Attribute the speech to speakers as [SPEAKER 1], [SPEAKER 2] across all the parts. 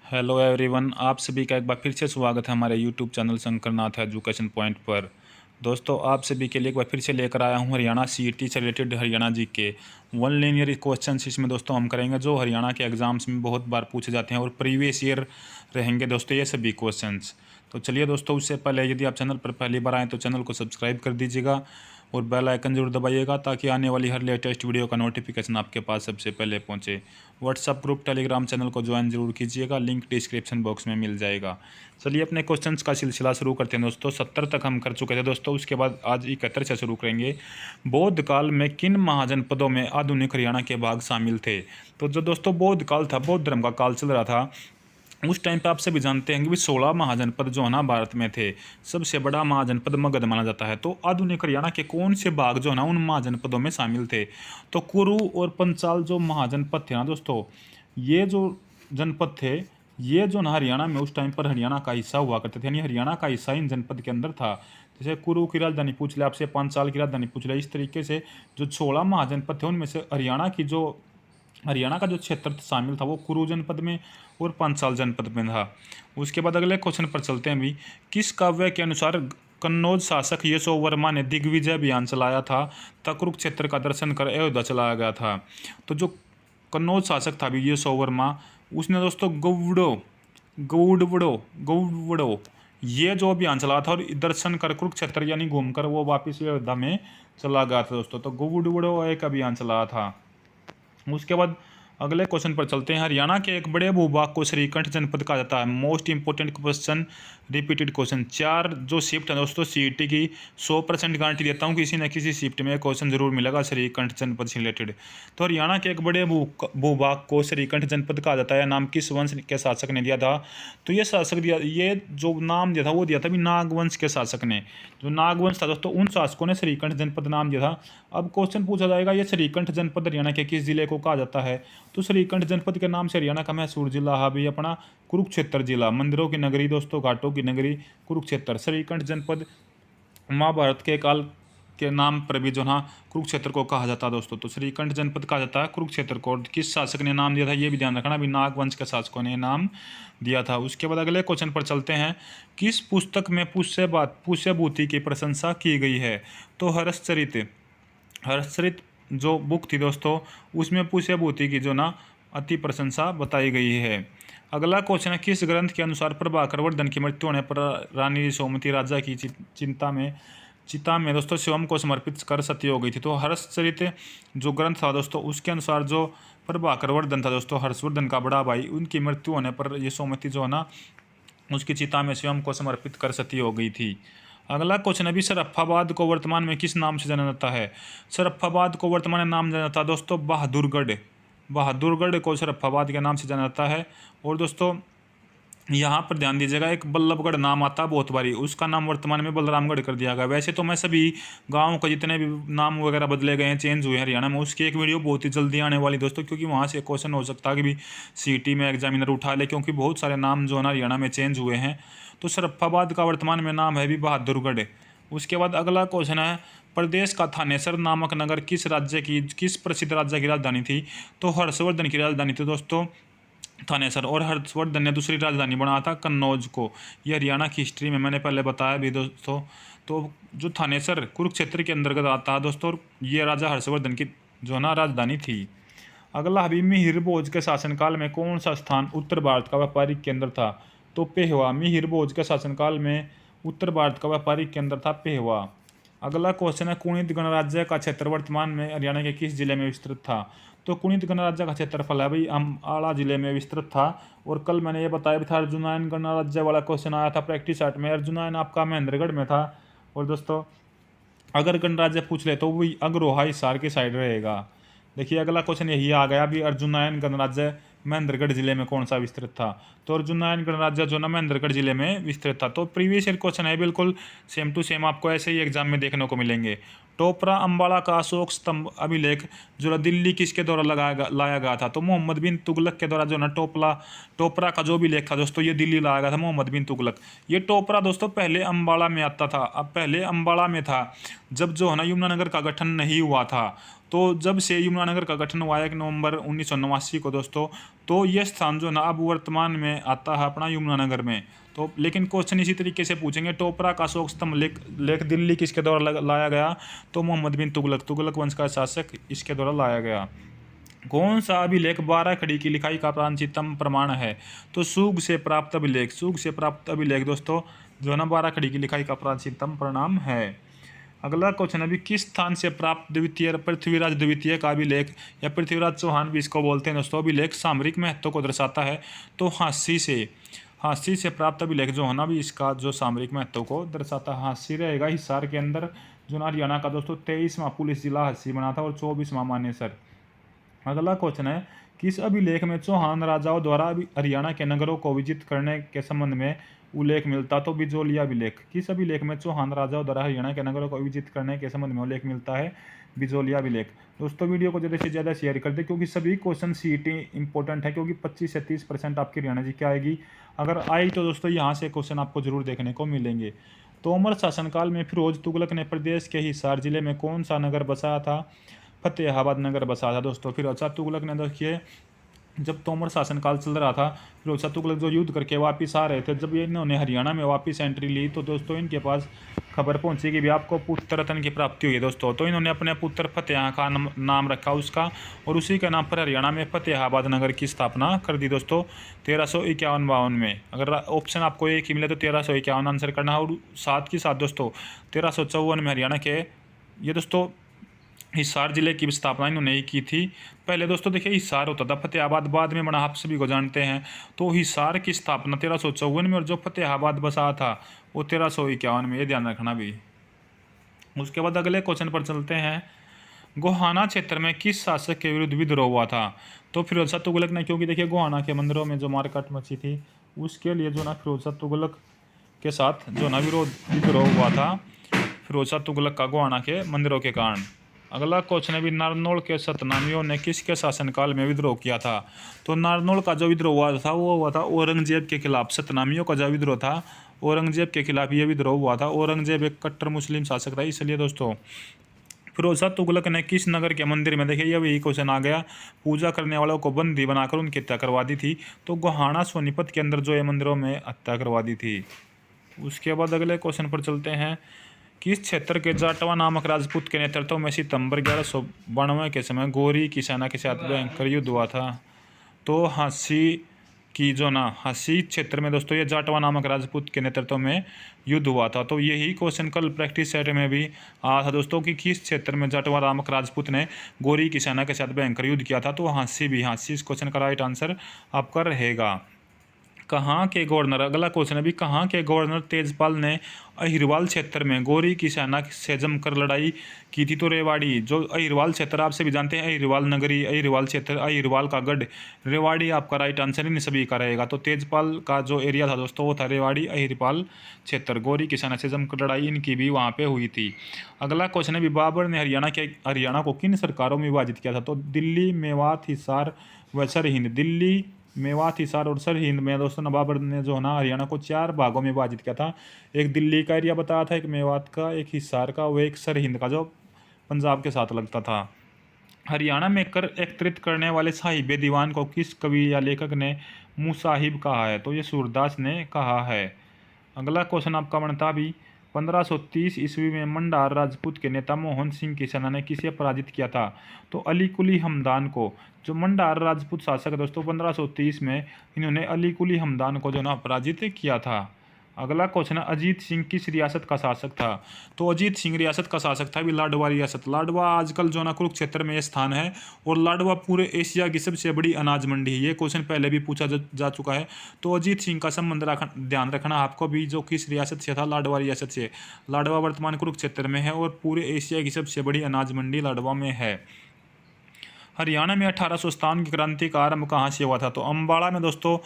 [SPEAKER 1] Hello everyone, आप सभी का एक बार फिर से स्वागत है हमारे YouTube channel Shankarnath education point पर। दोस्तों, आप सभी के लिए एक बार फिर से लेकर आया हूं हरियाणा सीईटी से रिलेटेड हरियाणा जी के वन लीनियर क्वेश्चन। इसमें दोस्तों हम करेंगे जो हरियाणा के एग्जाम्स में बहुत बार पूछे जाते हैं और प्रीवियस ईयर रहेंगे दोस्तों ये सभी क्वेश्चंस। तो चलिए दोस्तों, उससे पहले यदि आप चैनल पर पहली बार आएँ तो चैनल को सब्सक्राइब कर दीजिएगा और बेल आइकन जरूर दबाइएगा ताकि आने वाली हर लेटेस्ट वीडियो का नोटिफिकेशन आपके पास सबसे पहले पहुंचे। व्हाट्सअप ग्रुप टेलीग्राम चैनल को ज्वाइन जरूर कीजिएगा, लिंक डिस्क्रिप्शन बॉक्स में मिल जाएगा। चलिए अपने क्वेश्चंस का सिलसिला शुरू करते हैं दोस्तों। 70 तक हम कर चुके थे दोस्तों, उसके बाद आज 71 से शुरू करेंगे। बौद्ध काल में किन महाजनपदों में आधुनिक हरियाणा के भाग शामिल थे? तो जो दोस्तों बौद्ध काल था, बौद्ध धर्म का काल चल रहा था, उस टाइम पे आप सभी जानते हैं कि 16 महाजनपद जो है ना भारत में थे। सबसे बड़ा महाजनपद मगध माना जाता है। तो आधुनिक हरियाणा के कौन से भाग जो है ना उन महाजनपदों में शामिल थे? तो कुरु और पंचाल जो महाजनपद थे ना दोस्तों, ये जो जनपद थे, ये जो ना हरियाणा में उस टाइम पर हरियाणा का हिस्सा हुआ करते थे, यानी हरियाणा का हिस्सा इन जनपद के अंदर था। जैसे कुरु की राजधानी पूछ ले आपसे, पंचाल की राजधानी पूछ ले, इस तरीके से जो 16 महाजनपद थे उनमें से हरियाणा का जो क्षेत्र शामिल था वो कुरु जनपद में और पंचाल जनपद में था। उसके बाद अगले क्वेश्चन पर चलते हैं। भी किस काव्य के अनुसार कन्नौज शासक यशोवर्मा ने दिग्विजय अभियान चलाया था तथा कुरुक्षेत्र का दर्शन कर अयोध्या चलाया गया था? तो जो कन्नौज शासक था भी यशोवर्मा, उसने दोस्तों गौड़वड़ो ये जो अभियान चला था और दर्शन कर कुरुक्षेत्र यानी घूमकर वो वापिस अयोध्या में चला गया था दोस्तों। तो गौड़वड़ो एक अभियान चलाया था। उसके बाद अगले क्वेश्चन पर चलते हैं। हरियाणा के एक बड़े भूभाग को श्रीकंठ जनपद कहा जाता है। Most important question, repeated question. 4 जो शिफ्ट है दोस्तों सीईटी की 100% गारंटी देता हूँ, किसी न किसी शिफ्ट में क्वेश्चन जरूर मिलेगा श्रीकंठ जनपद से रिलेटेड। तो हरियाणा के एक बड़े भूभाग को श्रीकंठ जनपद कहा जाता है। नाम किस वंश के शासक ने दिया था? तो ये जो नाम दिया था वो दिया था भी नागवंश के शासक ने। जो नागवंश था दोस्तों, उन शासकों ने श्रीकंठ जनपद नाम दिया था। अब क्वेश्चन पूछा जाएगा ये श्रीकंठ जनपद हरियाणा के किस जिले को कहा जाता है? तो श्रीकंठ जनपद के नाम से हरियाणा का मैसूर जिला है भी अपना कुरुक्षेत्र जिला। मंदिरों की नगरी दोस्तों, घाटों की नगरी कुरुक्षेत्र। श्रीकंठ जनपद महाभारत के काल के नाम पर भी जो ना कुरुक्षेत्र को कहा जाता है दोस्तों। तो श्रीकंठ जनपद कहा जाता है कुरुक्षेत्र को। किस शासक ने नाम दिया था ये भी ध्यान रखना, भी नागवंश के शासकों ने नाम दिया था। उसके बाद अगले क्वेश्चन पर चलते हैं। किस पुस्तक में पुष्यभूति की प्रशंसा की गई है? तो हर्षचरित जो बुक थी दोस्तों, उसमें पुष्यभूति की जो ना अति प्रशंसा बताई गई है। अगला क्वेश्चन है। किस ग्रंथ के अनुसार प्रभाकर वर्धन की मृत्यु होने पर रानी सोमवती राजा की चिता में दोस्तों शिवम को समर्पित कर सती हो गई थी? तो हर्षचरित जो ग्रंथ था दोस्तों, उसके अनुसार जो प्रभाकर वर्धन था दोस्तों, हर्षवर्धन का बड़ा भाई, उनकी मृत्यु होने पर ये सोमवती जो है ना उसकी चिता में स्वयं को समर्पित कर सती हो गई थी। अगला क्वेश्चन अभी, सरफ्फाबाद को वर्तमान में किस नाम से जाना जाता है? सरफ्फाबाद को वर्तमान में नाम जाना जाता है दोस्तों बहादुरगढ़ को सरफ्फाबाद के नाम से जाना जाता है। और दोस्तों यहाँ पर ध्यान दीजिएगा, एक बल्लभगढ़ नाम आता है बहुत बारी, उसका नाम वर्तमान में बलरामगढ़ कर दिया गया। वैसे तो मैं सभी गाँव का जितने भी नाम वगैरह बदले गए हैं, चेंज हुए हैं हरियाणा में, उसकी एक वीडियो बहुत ही जल्दी आने वाली दोस्तों, क्योंकि वहाँ से क्वेश्चन हो सकता है कि भी सीईटी में एग्जामिनर उठा ले, क्योंकि बहुत सारे नाम जो है ना हरियाणा में चेंज हुए हैं। तो सरफ्फाबाद का वर्तमान में नाम है भी बहादुरगढ़। उसके बाद अगला क्वेश्चन है। प्रदेश का थानेसर नामक नगर किस प्रसिद्ध राज्य की राजधानी थी? तो हर्षवर्धन की राजधानी थी दोस्तों थानेसर। और हर्षवर्धन ने दूसरी राजधानी बनाया था कन्नौज को। ये हरियाणा की हिस्ट्री में मैंने पहले बताया भी दोस्तों। तो जो थानेसर कुरुक्षेत्र के अंतर्गत आता है दोस्तों, और ये राजा हर्षवर्धन की जो ना राजधानी थी। अगला हबीब मिहिर भोज के शासनकाल में कौन सा स्थान उत्तर भारत का व्यापारिक केंद्र था? तो पेहवा। मिहिर भोज के शासनकाल में उत्तर भारत का व्यापारिक केंद्र था पेहवा। अगला क्वेश्चन है। कुणित गणराज्य का क्षेत्र वर्तमान में हरियाणा के किस जिले में विस्तृत था? तो कुणित गणराज्य का क्षेत्रफल है भाई अम्बाला जिले में विस्तृत था। और कल मैंने ये बताया भी था, अर्जुनायन गणराज्य वाला क्वेश्चन आया था प्रैक्टिस सेट में। अर्जुनायन आपका महेंद्रगढ़ में था। और दोस्तों अगर गणराज्य पूछ ले तो वही अग्रोहा हिसार की साइड रहेगा। देखिए अगला क्वेश्चन यही आ गया भी, अर्जुनायन गणराज्य महेंद्रगढ़ जिले में कौन सा विस्तृत था? तो अर्जुनायन गणराज्य जो ना महेंद्रगढ़ जिले में विस्तृत था। तो प्रीवियस ईयर क्वेश्चन है, बिल्कुल सेम टू सेम आपको ऐसे ही एग्जाम में देखने को मिलेंगे। टोपरा अम्बाला का अशोक स्तंभ अभिलेख जो दिल्ली किसके द्वारा लाया गया था? तो मोहम्मद बिन तुगलक के द्वारा जो ना टोपरा का जो भी लेख था दोस्तों, ये दिल्ली लाया गया था मोहम्मद बिन तुगलक। ये टोपरा दोस्तों पहले अम्बाला में आता था, अब पहले अम्बाला में था जब जो है ना यमुनानगर का गठन नहीं हुआ था। तो जब से यमुनानगर का गठन हुआ 1 नवंबर 1989 को दोस्तों, तो ये स्थान जो ना अब वर्तमान में आता है अपना यमुनानगर में। तो लेकिन क्वेश्चन इसी तरीके से पूछेंगे, टोपरा का अशोक स्तंभ लेख दिल्ली किसके द्वारा लाया गया? तो मोहम्मद बिन तुगलक वंश का शासक इसके द्वारा लाया गया। कौन सा अभिलेख 12 खड़ी की लिखाई का प्राचीनतम प्रमाण है? तो सूग से प्राप्त अभिलेख, सूग से प्राप्त अभिलेख दोस्तों जो है ना 12 खड़ी की लिखाई का प्राचीनतम प्रमाण है। अगला क्वेश्चन अभी किस स्थान से प्राप्त द्वितीय पृथ्वीराज द्वितीय का अभिलेख या पृथ्वीराज चौहान भी इसको बोलते हैं दोस्तों, अभिलेख सामरिक महत्व को दर्शाता है? तो हांसी से प्राप्त अभिलेख जो है ना भी इसका जो सामरिक महत्व को दर्शाता है। हांसी रहेगा हिसार के अंदर जो ना हरियाणा का दोस्तों 23वां पुलिस जिला हांसी बना था और 24वां मानेसर। अगला क्वेश्चन है किस अभिलेख में चौहान राजाओं द्वारा हरियाणा के नगरों को विजित करने के संबंध में उल्लेख मिलता? तो बिजोलिया अभिलेख। किस अभिलेख में चौहान राजाओं द्वारा हरियाणा के नगरों को विजित करने के संबंध में उल्लेख मिलता है? बिजोलिया अभिलेख। दोस्तों वीडियो को ज़्यादा से ज़्यादा शेयर कर दे क्योंकि सभी क्वेश्चन सीईटी इंपॉर्टेंट है, क्योंकि 25 से 30% आपकी हरियाणा जी क्या आएगी। अगर आई तो दोस्तों यहाँ से क्वेश्चन आपको जरूर देखने को मिलेंगे। तोमर शासनकाल में फिरोज तुगलक ने प्रदेश के हिसार जिले में कौन सा नगर बसाया था? फतेहाबाद नगर बसाया था दोस्तों। फिरोज शाह तुगलक ने देखिए जब तोमर शासनकाल चल रहा था, फिरोज शाह तुगलक जो युद्ध करके वापस आ रहे थे, जब इन्होंने हरियाणा में वापस एंट्री ली तो दोस्तों इनके पास खबर पहुंची कि भी आपको पुत्र रत्न की प्राप्ति हुई है दोस्तों। तो इन्होंने अपने पुत्र फतेह खान नाम रखा उसका, और उसी के नाम पर हरियाणा में फतेहाबाद नगर की स्थापना कर दी दोस्तों 1351-52 में। अगर ऑप्शन आपको एक ही मिले तो 1351 आंसर करना है। और साथ ही साथ दोस्तों 1354 में हरियाणा के ये दोस्तों हिसार जिले की स्थापना इन्होंने ही की थी। पहले दोस्तों देखिए हिसार होता था, फतेहाबाद बाद में बना, आप सभी को जानते हैं। तो हिसार की स्थापना 1354 में और जो फतेहाबाद बसा था वो 1351 में, ये ध्यान रखना भी। उसके बाद अगले क्वेश्चन पर चलते हैं। गोहाना क्षेत्र में किस शासक के विरुद्ध विद्रोह हुआ था? तो फिरोज शाह तुगलक ने, क्योंकि देखिए गोहाना के मंदिरों में जो मारकाट मची थी उसके लिए जो ना फिरोज शाह तुगलक के साथ जो ना विद्रोह हुआ था, फिरोज शाह तुगलक का गोहाना के मंदिरों के कारण। अगला क्वेश्चन है भी नारनौल के सतनामियों ने किसके शासनकाल में विद्रोह किया था? तो नारनौल का जो विद्रोह हुआ था वो हुआ था औरंगजेब के खिलाफ। सतनामियों का जो विद्रोह था औरंगजेब के खिलाफ ये विद्रोह हुआ था। औरंगजेब एक कट्टर मुस्लिम शासक था, इसलिए दोस्तों फिरोज शाह तुगलक ने किस नगर के मंदिर में, देखिए यही क्वेश्चन आ गया, पूजा करने वालों को बंदी बनाकर उनकी हत्या करवा दी थी? तो गोहाना सोनीपत के अंदर जो ये मंदिरों में हत्या करवा दी थी। उसके बाद अगले क्वेश्चन पर चलते हैं। किस क्षेत्र के जाटवा नामक राजपूत के नेतृत्व में सितंबर 1192 के समय गोरी की सेना के साथ भयंकर युद्ध हुआ था? तो हांसी क्षेत्र में दोस्तों ये जाटवा नामक राजपूत के नेतृत्व में युद्ध हुआ था। तो यही क्वेश्चन कल प्रैक्टिस सेट में भी आया था दोस्तों कि किस क्षेत्र में जाटवा नामक राजपूत ने गोरी की सेना के साथ भयंकर युद्ध किया था? तो हांसी इस क्वेश्चन का राइट आंसर आपका रहेगा। कहाँ के गवर्नर, अगला क्वेश्चन है भी, कहाँ के गवर्नर तेजपाल ने अहिरवाल क्षेत्र में गोरी की सेना से जमकर लड़ाई की थी? तो रेवाड़ी। जो अहिरवाल क्षेत्र आप सभी जानते हैं, अहिरवाल नगरी, अहिरवाल क्षेत्र, अहिरवाल का गढ़, रेवाड़ी आपका राइट आंसर इन सभी का रहेगा। तो तेजपाल का जो एरिया था दोस्तों वो था रेवाड़ी अहिरपाल क्षेत्र। गोरी की सेना से जमकर लड़ाई इनकी भी वहाँ पे हुई थी। अगला क्वेश्चन है भी, बाबर ने हरियाणा को किन सरकारों में विभाजित किया था? तो दिल्ली, मेवात, हिसार व सरहिंद। दिल्ली, मेवात, हिसार और सरहिंद में दोस्तों बाबर ने जो है ना हरियाणा को 4 भागों में विभाजित किया था। एक दिल्ली का एरिया बताया था, एक मेवात का, एक हिसार का, वो एक सरहिंद का जो पंजाब के साथ लगता था। हरियाणा में कर एकत्रित करने वाले साहिब दीवान को किस कवि या लेखक ने मुसाहिब कहा है? तो ये सूरदास ने कहा है। अगला क्वेश्चन आपका बनता भी, 1530 ईस्वी में मंडार राजपूत के नेता मोहन सिंह की सेना ने किसे पराजित किया था? तो अली कुली हमदान को। जो मंडार राजपूत शासक दोस्तों 1530 में इन्होंने अली कुली हमदान को जो ना पराजित किया था। अगला क्वेश्चन है, अजीत सिंह किस रियासत का शासक था? तो अजीत सिंह रियासत का शासक था भी लाडवा रियासत। लाडवा आजकल जो ना कुरुक्षेत्र में स्थान है, और लाडवा पूरे एशिया की सबसे बड़ी अनाज मंडी है। ये क्वेश्चन पहले भी पूछा जा चुका है। तो अजीत सिंह का संबंध ध्यान रखना आपको भी, जो किस रियासत से था? लाडवा रियासत से। लाडवा वर्तमान कुरुक्षेत्र में है और पूरे एशिया की सबसे बड़ी अनाज मंडी लाडवा में है। हरियाणा में 1857 की क्रांति का आरंभ कहाँ से हुआ था? तो अम्बाड़ा में दोस्तों।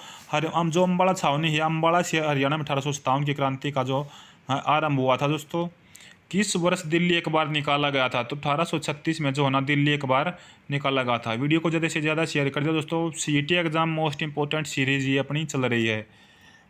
[SPEAKER 1] जो अम्बाड़ा छावनी है, अम्बाड़ा से हरियाणा में 1857 की क्रांति का जो आरंभ हुआ था दोस्तों। किस वर्ष दिल्ली एक बार निकाला गया था? तो 1836 में जो है ना दिल्ली एक बार निकाला गया था। वीडियो को ज़्यादा से ज़्यादा शेयर कर दिया दोस्तों। CET exam most important series ये अपनी चल रही है।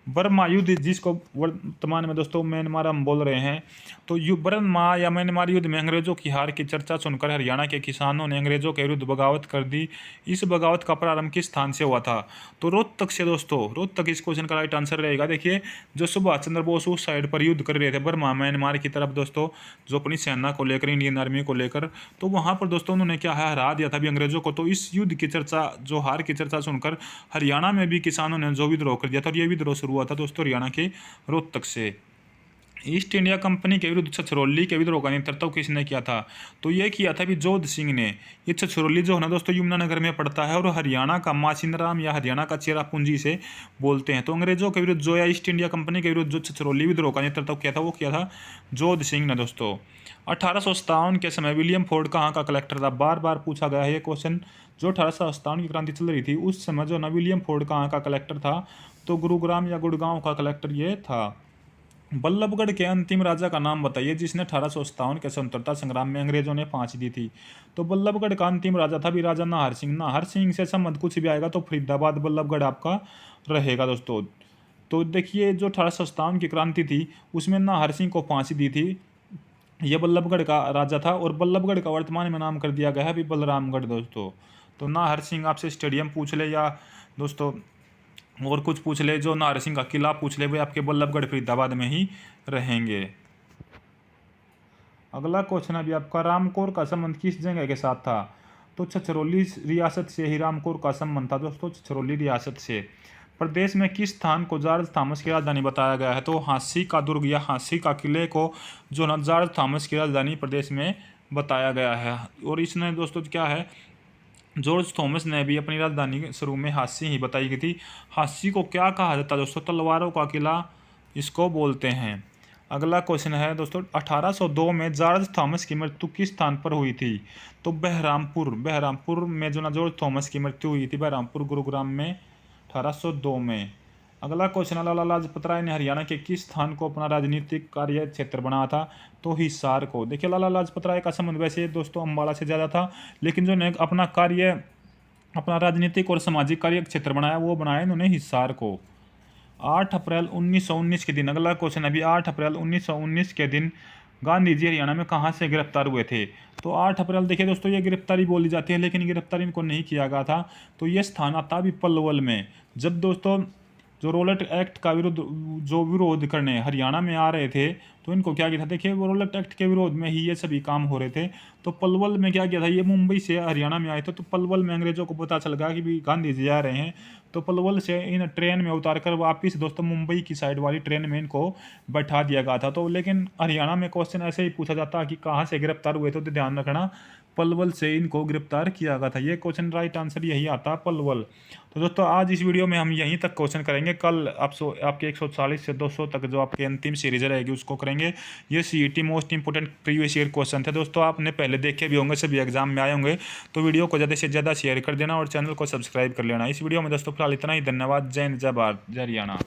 [SPEAKER 1] बर्मा युद्ध, जिसको वर्तमान में दोस्तों म्यांमार हम बोल रहे हैं, तो बर्मा या म्यांमार युद्ध में अंग्रेजों की हार की चर्चा सुनकर हरियाणा के किसानों ने अंग्रेजों के विरुद्ध बगावत कर दी। इस बगावत का प्रारंभ किस स्थान से हुआ था? तो रोहतक से दोस्तों, रोहतक इस क्वेश्चन का राइट आंसर रहेगा। देखिए, जो सुभाष चंद्र बोस उस साइड पर युद्ध कर रहे थे बर्मा म्यांमार की तरफ दोस्तों, जो अपनी सेना को लेकर, इंडियन आर्मी को लेकर, तो वहाँ पर दोस्तों उन्होंने क्या है, हरा दिया था अभी अंग्रेजों को। तो इस युद्ध की चर्चा, जो हार की चर्चा सुनकर हरियाणा में भी किसानों ने जो विद्रोह कर दिया था, और ये विद्रोह शुरू हुआ था दोस्तों हरियाणा के रोहतक से। ईस्ट इंडिया कंपनी के विरुद्ध छछरौली के विद्रोह का नेतृत्व किसने किया था? तो ये किया था भी जोध सिंह ने। ये छछरौली जो है ना दोस्तों, यमुनानगर में पड़ता है और हरियाणा का माचिंदराम या हरियाणा का चेरापूंजी से बोलते हैं। तो अंग्रेजों के विरुद्ध जो, या ईस्ट इंडिया कंपनी के विरुद्ध जो छछरौली विद्रोह का नेतृत्व किया था, वो किया था जोध सिंह ने दोस्तों। 1857 के समय विलियम फोर्ड कहाँ का कलेक्टर था? बार बार पूछा गया है ये क्वेश्चन। जो 1857 की क्रांति चल रही थी उस समय जो ना विलियम फोर्ड कहाँ का कलेक्टर था? तो गुरुग्राम या गुड़गांव का कलेक्टर ये था। बल्लभगढ़ के अंतिम राजा का नाम बताइए जिसने 1857 के स्वतंत्रता संग्राम में अंग्रेजों ने फांसी दी थी। तो बल्लभगढ़ का अंतिम राजा था भी राजा नाहर सिंह। नाहर सिंह से संबंध कुछ भी आएगा तो फरीदाबाद बल्लभगढ़ आपका रहेगा दोस्तों। तो देखिए, जो 1857 की क्रांति थी उसमें नाहर सिंह को फांसी दी थी, ये बल्लभगढ़ का राजा था, और बल्लभगढ़ का वर्तमान में नाम कर दिया गया है अभी बलरामगढ़ दोस्तों। तो नाहर सिंह आपसे स्टेडियम पूछ ले, या दोस्तों और कुछ पूछ ले, जो नाहर सिंह का किला पूछ ले, वे आपके बल्लभगढ़ फरीदाबाद में ही रहेंगे। अगला क्वेश्चन अभी आपका, रामकोर का संबंध किस जगह के साथ था? तो छछरौली रियासत से ही रामकोर का संबंध था दोस्तों, छछरौली रियासत से। प्रदेश में किस स्थान को जॉर्ज थॉमस की राजधानी बताया गया है? तो हाँसी का दुर्ग या हाँसी का किले को जो ना जॉर्ज थॉमस की राजधानी प्रदेश में बताया गया है। और इसने दोस्तों क्या है, जॉर्ज थॉमस ने भी अपनी राजधानी शुरू में हाँसी ही बताई गई थी। हाँसी को क्या कहा जाता है दोस्तों? तलवारों का किला इसको बोलते हैं। अगला क्वेश्चन है दोस्तों, 1802 में जॉर्ज थॉमस की मृत्यु किस स्थान पर हुई थी? तो बहरामपुर में जो ना जॉर्ज थॉमस की मृत्यु हुई थी, बहरामपुर गुरुग्राम में 1802 में। अगला क्वेश्चन है, लाला लाजपत राय ने हरियाणा के किस स्थान को अपना राजनीतिक कार्य क्षेत्र बनाया था? तो हिसार को। देखिए, लाला लाजपत राय का संबंध वैसे दोस्तों अम्बाला से ज़्यादा था, लेकिन जो ने अपना कार्य, अपना राजनीतिक और सामाजिक कार्य क्षेत्र बनाया, वो बनाया इन्होंने हिसार को। 8 अप्रैल 1919 के दिन, अगला क्वेश्चन अभी, 8 अप्रैल 1919 के दिन गांधी जी हरियाणा में कहाँ से गिरफ्तार हुए थे? तो 8 अप्रैल, देखिए दोस्तों, ये गिरफ्तारी बोली जाती है लेकिन गिरफ्तारी इनको नहीं किया गया था। तो ये स्थान आता अभी पलवल में। जब दोस्तों जो रोलेट एक्ट का विरोध करने हरियाणा में आ रहे थे, तो इनको क्या किया था? देखिए, वो रोलेट एक्ट के विरोध में ही ये सभी काम हो रहे थे। तो पलवल में क्या किया था, ये मुंबई से हरियाणा में आए थे, तो पलवल में अंग्रेजों को पता चल गया कि भी गांधी जी आ रहे हैं, तो पलवल से इन ट्रेन में उतार कर वापिस दोस्तों मुंबई की साइड वाली ट्रेन में इनको बैठा दिया गया था। तो लेकिन हरियाणा में क्वेश्चन ऐसे ही पूछा जाता है कि कहाँ से गिरफ्तार हुए थे, तो ध्यान रखना पलवल से इनको गिरफ्तार किया गया था। ये क्वेश्चन राइट आंसर यही आता है, पलवल। तो दोस्तों आज इस वीडियो में हम यहीं तक क्वेश्चन करेंगे। कल आपके 140 से 200 तक जो आपकी अंतिम सीरीज रहेगी उसको करेंगे। ये CET most important previous year question थे दोस्तों, आपने पहले देखे भी होंगे, सभी एग्जाम में आए होंगे। तो वीडियो को ज़्यादा से ज़्यादा शेयर कर देना और चैनल को सब्सक्राइब कर लेना। इस वीडियो में दोस्तों फिलहाल इतना ही। धन्यवाद। जय हिंद, जय भारत, जय हरियाणा।